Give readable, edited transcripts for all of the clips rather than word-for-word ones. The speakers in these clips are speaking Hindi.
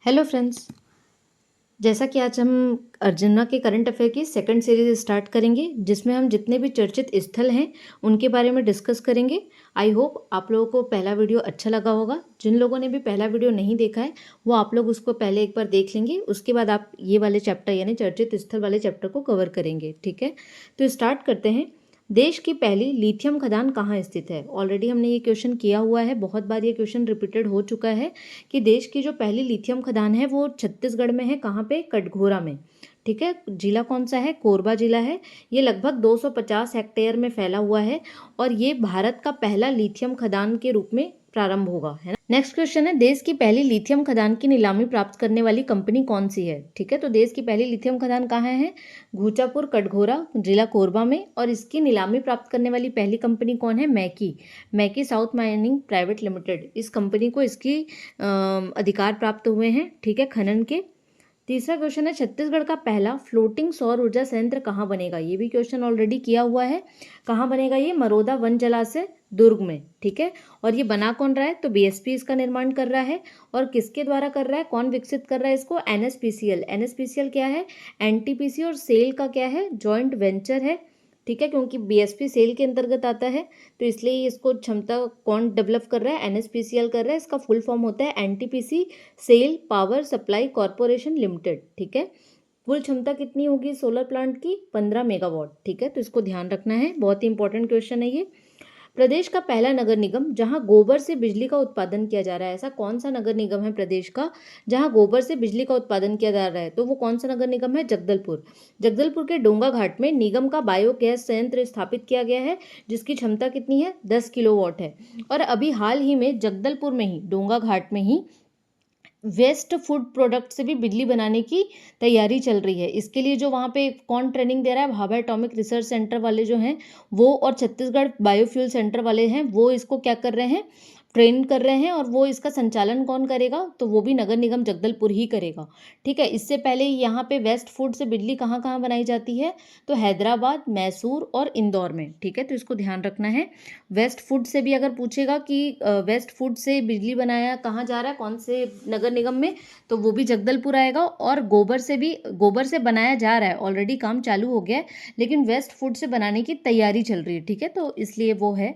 Hello friends. जैसा कि आज हम अर्जुना के करंट अफेयर की सेकंड सीरीज स्टार्ट करेंगे, जिसमें हम जितने भी चर्चित स्थल हैं उनके बारे में डिस्कस करेंगे। आई होप आप लोगों को पहला वीडियो अच्छा लगा होगा। जिन लोगों ने भी पहला वीडियो नहीं देखा है वो आप लोग उसको पहले एक बार देख लेंगे, उसके बाद आप ये वाले चैप्टर यानी चर्चित स्थल वाले चैप्टर को कवर करेंगे। ठीक है, तो स्टार्ट करते हैं। देश की पहली लिथियम खदान कहाँ स्थित है? ऑलरेडी हमने ये क्वेश्चन किया हुआ है, बहुत बार ये क्वेश्चन रिपीटेड हो चुका है कि देश की जो पहली लिथियम खदान है वो छत्तीसगढ़ में है। कहाँ पे? कटघोरा में। ठीक है, जिला कौन सा है? कोरबा जिला है। ये लगभग 250 हेक्टेयर में फैला हुआ है और ये भारत का पहला लिथियम खदान के रूप में प्रारंभ होगा, है ना। नेक्स्ट क्वेश्चन है, देश की पहली लिथियम खदान की नीलामी प्राप्त करने वाली कंपनी कौन सी है? ठीक है, तो देश की पहली लिथियम खदान कहाँ है? घूचापुर, कटघोरा, जिला कोरबा में। और इसकी नीलामी प्राप्त करने वाली पहली कंपनी कौन है? मैकी। मैकी साउथ माइनिंग प्राइवेट लिमिटेड, इस कंपनी को इसकी अधिकार प्राप्त हुए हैं। ठीक है, खनन के। तीसरा क्वेश्चन है, छत्तीसगढ़ का पहला फ्लोटिंग सौर ऊर्जा संयंत्र कहाँ बनेगा? ये भी क्वेश्चन ऑलरेडी किया हुआ है। कहाँ बनेगा ये? मरोदा वन जलाशय, दुर्ग में। ठीक है, और ये बना कौन रहा है? तो बीएसपी इसका निर्माण कर रहा है। और किसके द्वारा कर रहा है? कौन विकसित कर रहा है इसको? एनएसपीसीएल। एनएसपीसीएल क्या है? एनटीपीसी और सेल का क्या है? जॉइंट वेंचर है। ठीक है, क्योंकि बीएसपी सेल के अंतर्गत आता है तो इसलिए इसको क्षमता कौन डेवलप कर रहा है? एनएसपीसीएल कर रहा है। इसका फुल फॉर्म होता है एनटीपीसी सेल पावर सप्लाई कॉरपोरेशन लिमिटेड। ठीक है, कुल क्षमता कितनी होगी सोलर प्लांट की? 15 मेगावाट। ठीक है, तो इसको ध्यान रखना है, बहुत ही इंपॉर्टेंट क्वेश्चन है ये। प्रदेश का पहला नगर निगम जहां गोबर से बिजली का उत्पादन किया जा रहा है, ऐसा कौन सा नगर निगम है प्रदेश का जहां गोबर से बिजली का उत्पादन किया जा रहा है? तो वो कौन सा नगर निगम है? जगदलपुर। जगदलपुर के डोंगा घाट में निगम का बायोगैस संयंत्र स्थापित किया गया है, जिसकी क्षमता कितनी है? 10 किलोवाट है। और अभी हाल ही में जगदलपुर में ही, डोंगा घाट में ही वेस्ट फूड प्रोडक्ट से भी बिजली बनाने की तैयारी चल रही है। इसके लिए जो वहाँ पे कौन ट्रेनिंग दे रहा है? भाभा एटॉमिक रिसर्च सेंटर वाले जो हैं वो, और छत्तीसगढ़ बायोफ्यूल सेंटर वाले हैं वो इसको क्या कर रहे हैं? ट्रेन कर रहे हैं। और वो इसका संचालन कौन करेगा? तो वो भी नगर निगम जगदलपुर ही करेगा। ठीक है, इससे पहले यहाँ पे वेस्ट फूड से बिजली कहाँ कहाँ बनाई जाती है? तो हैदराबाद, मैसूर और इंदौर में। ठीक है, तो इसको ध्यान रखना है। वेस्ट फूड से भी अगर पूछेगा कि वेस्ट फूड से बिजली बनाया कहाँ जा रहा है, कौन से नगर निगम में, तो वो भी जगदलपुर आएगा। और गोबर से भी, गोबर से बनाया जा रहा है, ऑलरेडी काम चालू हो गया है, लेकिन वेस्ट फूड से बनाने की तैयारी चल रही है। ठीक है, तो इसलिए वो है।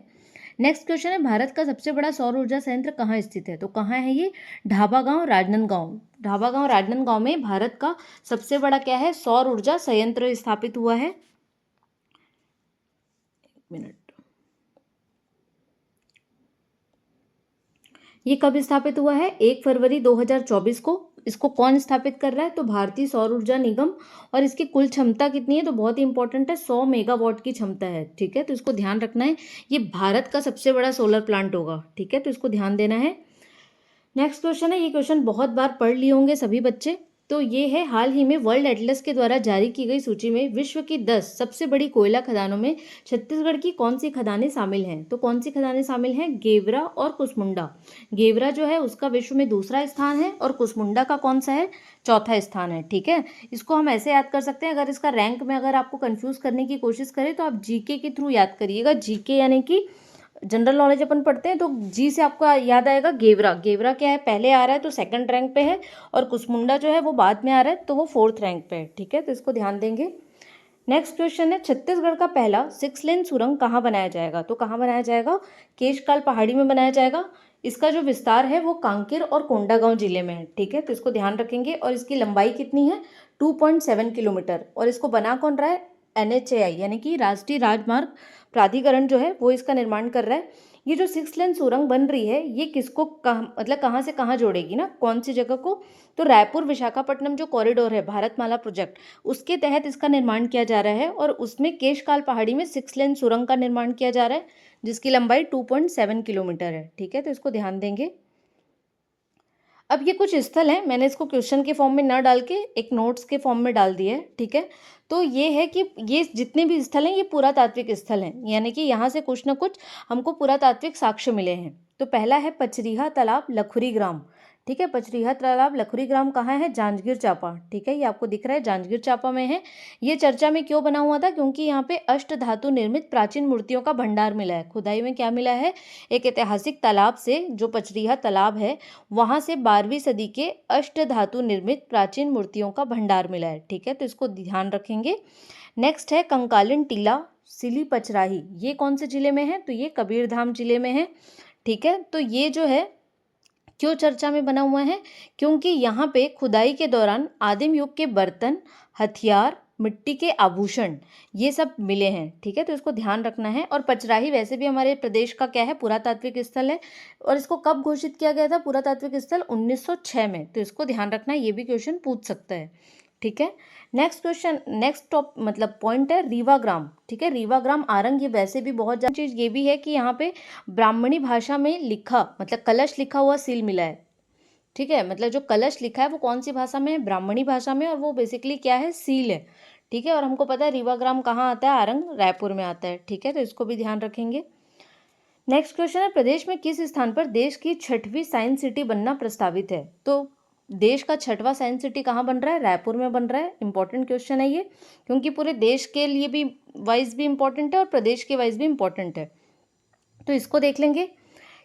नेक्स्ट क्वेश्चन है, भारत का सबसे बड़ा सौर ऊर्जा संयंत्र कहाँ स्थित है? तो कहाँ है ये? ढाबा गांव, राजनांदगांव। ढाबा गांव, राजनांदगांव में भारत का सबसे बड़ा क्या है? सौर ऊर्जा संयंत्र स्थापित हुआ है। एक मिनट, ये कब स्थापित हुआ है? 1 फरवरी 2024 को। इसको कौन स्थापित कर रहा है? तो भारतीय सौर ऊर्जा निगम। और इसकी कुल क्षमता कितनी है? तो बहुत ही इंपॉर्टेंट है, 100 मेगावाट की क्षमता है। ठीक है, तो इसको ध्यान रखना है, ये भारत का सबसे बड़ा सोलर प्लांट होगा। ठीक है, तो इसको ध्यान देना है। नेक्स्ट क्वेश्चन है, ये क्वेश्चन बहुत बार पढ़ लिए होंगे सभी बच्चे। तो ये है, हाल ही में वर्ल्ड एटलस के द्वारा जारी की गई सूची में विश्व की 10 सबसे बड़ी कोयला खदानों में छत्तीसगढ़ की कौन सी खदानें शामिल हैं? तो कौन सी खदानें शामिल हैं? गेवरा और कुसमुंडा। गेवरा जो है उसका विश्व में दूसरा स्थान है और कुसमुंडा का कौन सा है? चौथा स्थान है। ठीक है, इसको हम ऐसे याद कर सकते हैं, अगर इसका रैंक में अगर आपको कंफ्यूज करने की कोशिश करें तो आप जीके के थ्रू याद करिएगा। जीके यानी कि जनरल नॉलेज अपन पढ़ते हैं, तो जी से आपको याद आएगा गेवरा। गेवरा क्या है? पहले आ रहा है तो सेकंड रैंक पे है, और कुसमुंडा जो है वो बाद में आ रहा है तो वो 4th रैंक पे है। ठीक है, तो इसको ध्यान देंगे। नेक्स्ट क्वेश्चन है, छत्तीसगढ़ का पहला 6 लेन सुरंग कहाँ बनाया जाएगा? तो कहाँ बनाया जाएगा? केशकाल पहाड़ी में बनाया जाएगा। इसका जो विस्तार है वो कांकेर और कोंडागांव जिले में है। ठीक है, तो इसको ध्यान रखेंगे। और इसकी लंबाई कितनी है? 2.7 किलोमीटर। और इसको बना कौन रहा है? एनएचएआई यानी कि राष्ट्रीय राजमार्ग प्राधिकरण जो है वो इसका निर्माण कर रहा है। ये जो 6 लेन सुरंग बन रही है ये किसको मतलब कहाँ से कहाँ जोड़ेगी ना, कौन सी जगह को? तो रायपुर विशाखापट्टनम जो कॉरिडोर है, भारतमाला प्रोजेक्ट, उसके तहत इसका निर्माण किया जा रहा है। और उसमें केशकाल पहाड़ी में 6 लेन सुरंग का निर्माण किया जा रहा है, जिसकी लंबाई 2.7 किलोमीटर है। ठीक है, तो इसको ध्यान देंगे। अब ये कुछ स्थल हैं, मैंने इसको क्वेश्चन के फॉर्म में ना डाल के एक नोट्स के फॉर्म में डाल दिया है। ठीक है, तो ये है कि ये जितने भी स्थल हैं ये पुरातात्विक स्थल हैं, यानी कि यहाँ से कुछ ना कुछ हमको पुरातात्विक साक्ष्य मिले हैं। तो पहला है पचरीहा तालाब, लखुरी ग्राम। ठीक है। पचरीहा तालाब लखुरी ग्राम कहाँ है? जांजगीर चांपा, ठीक है, ये आपको दिख रहा है जांजगीर चांपा में है। ये चर्चा में क्यों बना हुआ था? क्योंकि यहाँ पे अष्ट धातु निर्मित प्राचीन मूर्तियों का भंडार मिला है। खुदाई में क्या मिला है? एक ऐतिहासिक तालाब से, जो पचरीहा तालाब है, वहां से 12वीं सदी के अष्ट धातु निर्मित प्राचीन मूर्तियों का भंडार मिला है, ठीक है, तो इसको ध्यान रखेंगे। नेक्स्ट है कंकालिन टीला सिली पचराही, ये कौन से जिले में है? तो ये कबीरधाम जिले में है, ठीक है। तो ये जो है क्यों चर्चा में बना हुआ है? क्योंकि यहाँ पे खुदाई के दौरान आदिम युग के बर्तन, हथियार, मिट्टी के आभूषण, ये सब मिले हैं, ठीक है, तो इसको ध्यान रखना है। और पचराही वैसे भी हमारे प्रदेश का क्या है? पुरातात्विक स्थल है। और इसको कब घोषित किया गया था पुरातात्विक स्थल? 1906 में, तो इसको ध्यान रखना है, ये भी क्वेश्चन पूछ सकता है, ठीक है। नेक्स्ट क्वेश्चन, नेक्स्ट टॉप मतलब पॉइंट है रीवा ग्राम, ठीक है। रीवा ग्राम आरंग, ये वैसे भी बहुत ज्यादा चीज ये भी है कि यहाँ पे ब्राह्मणी भाषा में लिखा, मतलब कलश लिखा हुआ सील मिला है, ठीक है। मतलब जो कलश लिखा है वो कौन सी भाषा में है? ब्राह्मणी भाषा में, और वो बेसिकली क्या है? सील है, ठीक है। और हमको पता है रीवा ग्राम कहाँ आता है? आरंग रायपुर में आता है, ठीक है, तो इसको भी ध्यान रखेंगे। नेक्स्ट क्वेश्चन है प्रदेश में किस स्थान पर देश की 6वीं साइंस सिटी बनना प्रस्तावित है? तो देश का 6वां साइंस सिटी कहाँ बन रहा है? रायपुर में बन रहा है। इंपॉर्टेंट क्वेश्चन है ये, क्योंकि पूरे देश के लिए भी वाइज भी इंपॉर्टेंट है और प्रदेश के वाइज भी इंपॉर्टेंट है। तो इसको देख लेंगे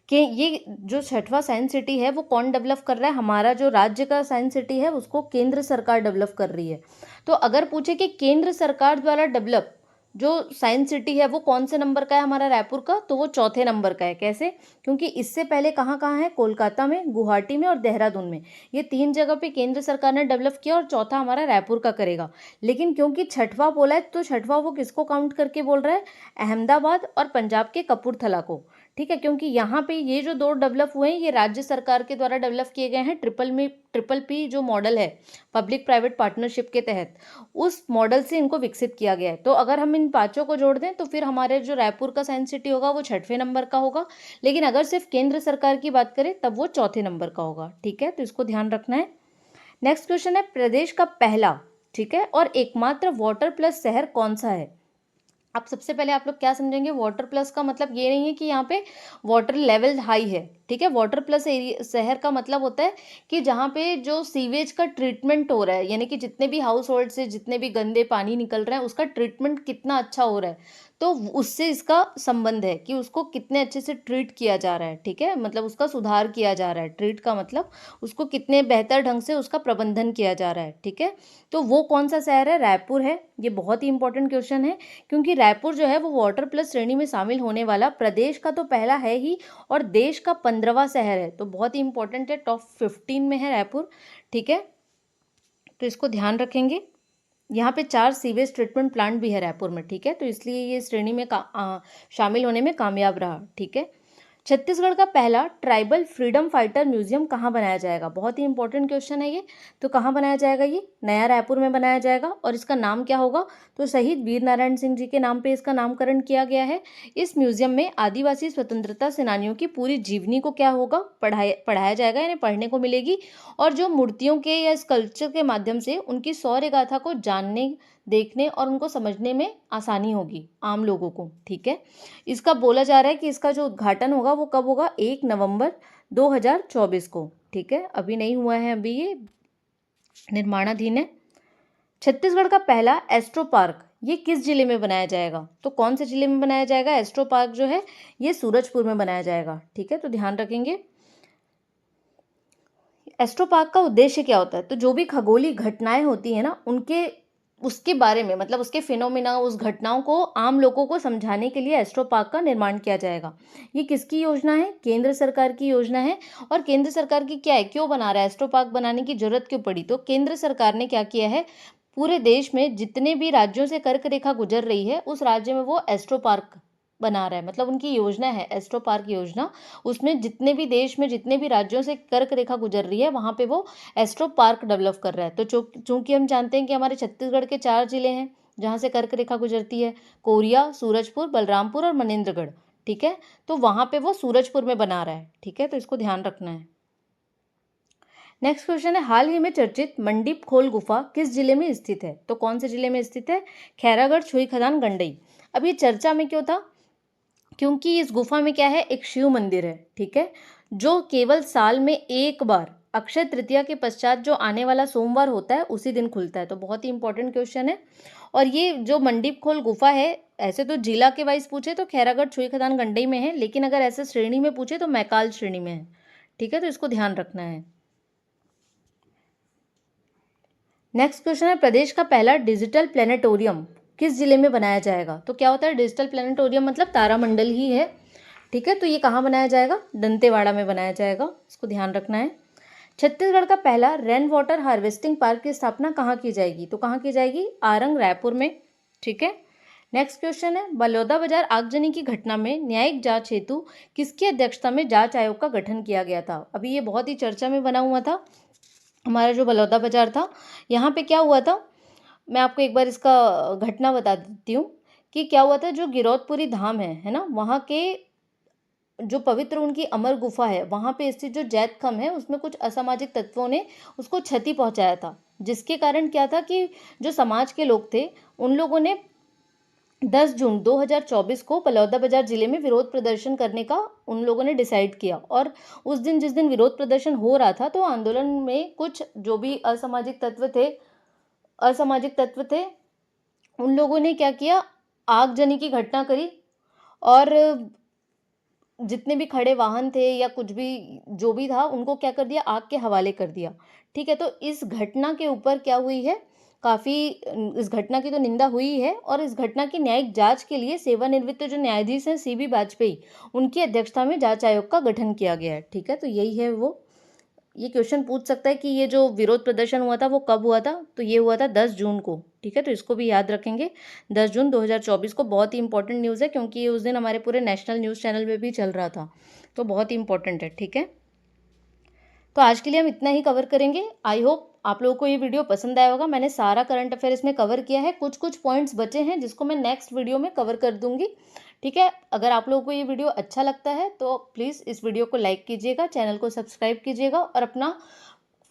कि ये जो 6वां साइंस सिटी है वो कौन डेवलप कर रहा है? हमारा जो राज्य का साइंस सिटी है उसको केंद्र सरकार डेवलप कर रही है। तो अगर पूछे कि केंद्र सरकार द्वारा डेवलप जो साइंस सिटी है वो कौन से नंबर का है हमारा रायपुर का? तो वो चौथे नंबर का है। कैसे? क्योंकि इससे पहले कहाँ कहाँ है? कोलकाता में, गुवाहाटी में और देहरादून में। ये 3 जगह पे केंद्र सरकार ने डेवलप किया और चौथा हमारा रायपुर का करेगा। लेकिन क्योंकि 6वां बोला है तो 6वां वो किसको काउंट करके बोल रहा है? अहमदाबाद और पंजाब के कपूरथला को, ठीक है। क्योंकि यहाँ पे ये जो 2 डेवलप हुए हैं ये राज्य सरकार के द्वारा डेवलप किए गए हैं। ट्रिपल पी जो मॉडल है पब्लिक प्राइवेट पार्टनरशिप के तहत, उस मॉडल से इनको विकसित किया गया है। तो अगर हम इन पांचों को जोड़ दें तो फिर हमारे जो रायपुर का साइंस सिटी होगा वो 6वें नंबर का होगा। लेकिन अगर सिर्फ केंद्र सरकार की बात करें तब वो चौथे नंबर का होगा, ठीक है, तो इसको ध्यान रखना है। नेक्स्ट क्वेश्चन है प्रदेश का पहला, ठीक है, और एकमात्र वाटर प्लस शहर कौन सा है? अब सबसे पहले आप लोग क्या समझेंगे? वाटर प्लस का मतलब ये नहीं है कि यहाँ पे वाटर लेवल हाई है, ठीक है। वाटर प्लस एरिया शहर का मतलब होता है कि जहाँ पे जो सीवेज का ट्रीटमेंट हो रहा है, यानी कि जितने भी हाउस होल्ड से जितने भी गंदे पानी निकल रहे हैं उसका ट्रीटमेंट कितना अच्छा हो रहा है, तो उससे इसका संबंध है कि उसको कितने अच्छे से ट्रीट किया जा रहा है, ठीक है, मतलब उसका सुधार किया जा रहा है। ट्रीट का मतलब उसको कितने बेहतर ढंग से उसका प्रबंधन किया जा रहा है, ठीक है। तो वो कौन सा शहर है? रायपुर है। ये बहुत ही इंपॉर्टेंट क्वेश्चन है, क्योंकि रायपुर जो है वो वाटर प्लस श्रेणी में शामिल होने वाला प्रदेश का तो पहला है ही और देश का 15वां शहर है। तो बहुत ही इंपॉर्टेंट है, टॉप 15 में है रायपुर, ठीक है, तो इसको ध्यान रखेंगे। यहाँ पे 4 सीवेज ट्रीटमेंट प्लांट भी है रायपुर में, ठीक है, तो इसलिए ये श्रेणी में शामिल होने में कामयाब रहा, ठीक है। छत्तीसगढ़ का पहला ट्राइबल फ्रीडम फाइटर म्यूजियम कहाँ बनाया जाएगा? बहुत ही इंपॉर्टेंट क्वेश्चन है ये। तो कहाँ बनाया जाएगा? ये नया रायपुर में बनाया जाएगा। और इसका नाम क्या होगा? तो शहीद वीर नारायण सिंह जी के नाम पे इसका नामकरण किया गया है। इस म्यूजियम में आदिवासी स्वतंत्रता सेनानियों की पूरी जीवनी को क्या होगा? पढ़ाया जाएगा, यानी पढ़ने को मिलेगी। और जो मूर्तियों के या स्कल्पचर के माध्यम से उनकी शौर्य गाथा को जानने, देखने और उनको समझने में आसानी होगी आम लोगों को, ठीक है। इसका बोला जा रहा है कि इसका जो उद्घाटन होगा वो कब होगा? 1 नवंबर 2024 को, ठीक है, अभी नहीं हुआ है, अभी ये निर्माणाधीन है। छत्तीसगढ़ का पहला एस्ट्रो पार्क ये किस जिले में बनाया जाएगा? तो कौन से जिले में बनाया जाएगा? एस्ट्रो पार्क जो है ये सूरजपुर में बनाया जाएगा, ठीक है, तो ध्यान रखेंगे। एस्ट्रो पार्क का उद्देश्य क्या होता है? तो जो भी खगोलीय घटनाएं होती है ना उनके उसके बारे में, मतलब उसके फिनोमिना, उस घटनाओं को आम लोगों को समझाने के लिए एस्ट्रो पार्क का निर्माण किया जाएगा। ये किसकी योजना है? केंद्र सरकार की योजना है। और केंद्र सरकार की क्या है, क्यों बना रहा है, एस्ट्रो पार्क बनाने की जरूरत क्यों पड़ी? तो केंद्र सरकार ने क्या किया है, पूरे देश में जितने भी राज्यों से कर्क रेखा गुजर रही है उस राज्य में वो एस्ट्रो पार्क बना रहा है। मतलब उनकी योजना है एस्ट्रो पार्क योजना, उसमें जितने भी देश में जितने भी राज्यों से कर्क रेखा गुजर रही है वहां पे वो एस्ट्रो पार्क डेवलप कर रहा है। तो चूंकि हम जानते हैं कि हमारे छत्तीसगढ़ के 4 जिले हैं जहाँ से कर्क रेखा गुजरती है, कोरिया, सूरजपुर, बलरामपुर और मनेन्द्रगढ़, ठीक है, तो वहां पे वो सूरजपुर में बना रहा है, ठीक है, तो इसको ध्यान रखना है। नेक्स्ट क्वेश्चन है हाल ही में चर्चित मंडीप खोल गुफा किस जिले में स्थित है? तो कौन से जिले में स्थित है? खैरागढ़, छुई खदान, गंडई। अब ये चर्चा में क्यों था? क्योंकि इस गुफा में क्या है, एक शिव मंदिर है, ठीक है, जो केवल साल में एक बार अक्षय तृतीया के पश्चात जो आने वाला सोमवार होता है उसी दिन खुलता है। तो बहुत ही इंपॉर्टेंट क्वेश्चन है। और ये जो मंडीप खोल गुफा है, ऐसे तो जिला के वाइज पूछे तो खैरागढ़ छुई खदान गंडई में है, लेकिन अगर ऐसे श्रेणी में पूछे तो मैकाल श्रेणी में है। ठीक है, तो इसको ध्यान रखना है। नेक्स्ट क्वेश्चन है, प्रदेश का पहला डिजिटल प्लेनेटोरियम किस जिले में बनाया जाएगा? तो क्या होता है डिजिटल प्लेनेटोरियम? मतलब तारामंडल ही है। ठीक है, तो ये कहाँ बनाया जाएगा? दंतेवाड़ा में बनाया जाएगा, इसको ध्यान रखना है। छत्तीसगढ़ का पहला रेन वाटर हार्वेस्टिंग पार्क की स्थापना कहाँ की जाएगी? तो कहाँ की जाएगी? आरंग, रायपुर में। ठीक है, नेक्स्ट क्वेश्चन है, बलौदाबाजार आगजनी की घटना में न्यायिक जांच हेतु किसकी अध्यक्षता में जांच आयोग का गठन किया गया था? अभी ये बहुत ही चर्चा में बना हुआ था हमारा जो बलौदाबाजार था। यहाँ पे क्या हुआ था, मैं आपको एक बार इसका घटना बता देती हूँ कि क्या हुआ था। जो गिरौदपुरी धाम है ना, वहाँ के जो पवित्र उनकी अमर गुफा है, वहाँ पे स्थित जो जैत खम है, उसमें कुछ असामाजिक तत्वों ने उसको क्षति पहुंचाया था, जिसके कारण क्या था कि जो समाज के लोग थे उन लोगों ने 10 जून 2024 को बलौदाबाजार जिले में विरोध प्रदर्शन करने का उन लोगों ने डिसाइड किया। और उस दिन जिस दिन विरोध प्रदर्शन हो रहा था, तो आंदोलन में कुछ जो भी असामाजिक तत्व थे उन लोगों ने क्या किया, आगजनी की घटना करी और जितने भी खड़े वाहन थे या कुछ भी जो भी था उनको क्या कर दिया, आग के हवाले कर दिया। ठीक है, तो इस घटना के ऊपर क्या हुई है, काफ़ी इस घटना की तो निंदा हुई है। और इस घटना की न्यायिक जांच के लिए सेवानिवृत्त जो न्यायाधीश हैं सीबी वाजपेयी, उनकी अध्यक्षता में जांच आयोग का गठन किया गया है। ठीक है, तो यही है वो। ये क्वेश्चन पूछ सकता है कि ये जो विरोध प्रदर्शन हुआ था वो कब हुआ था? तो ये हुआ था 10 जून को। ठीक है, तो इसको भी याद रखेंगे, 10 जून 2024 को। बहुत ही इंपॉर्टेंट न्यूज़ है, क्योंकि ये उस दिन हमारे पूरे नेशनल न्यूज़ चैनल में भी चल रहा था, तो बहुत ही इंपॉर्टेंट है। ठीक है, तो आज के लिए हम इतना ही कवर करेंगे। आई होप आप लोगों को ये वीडियो पसंद आया होगा। मैंने सारा करंट अफेयर इसमें कवर किया है, कुछ कुछ पॉइंट्स बचे हैं जिसको मैं नेक्स्ट वीडियो में कवर कर दूंगी। ठीक है, अगर आप लोगों को ये वीडियो अच्छा लगता है तो प्लीज़ इस वीडियो को लाइक कीजिएगा, चैनल को सब्सक्राइब कीजिएगा और अपना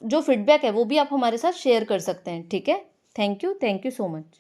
जो फीडबैक है वो भी आप हमारे साथ शेयर कर सकते हैं। ठीक है, थैंक यू सो मच।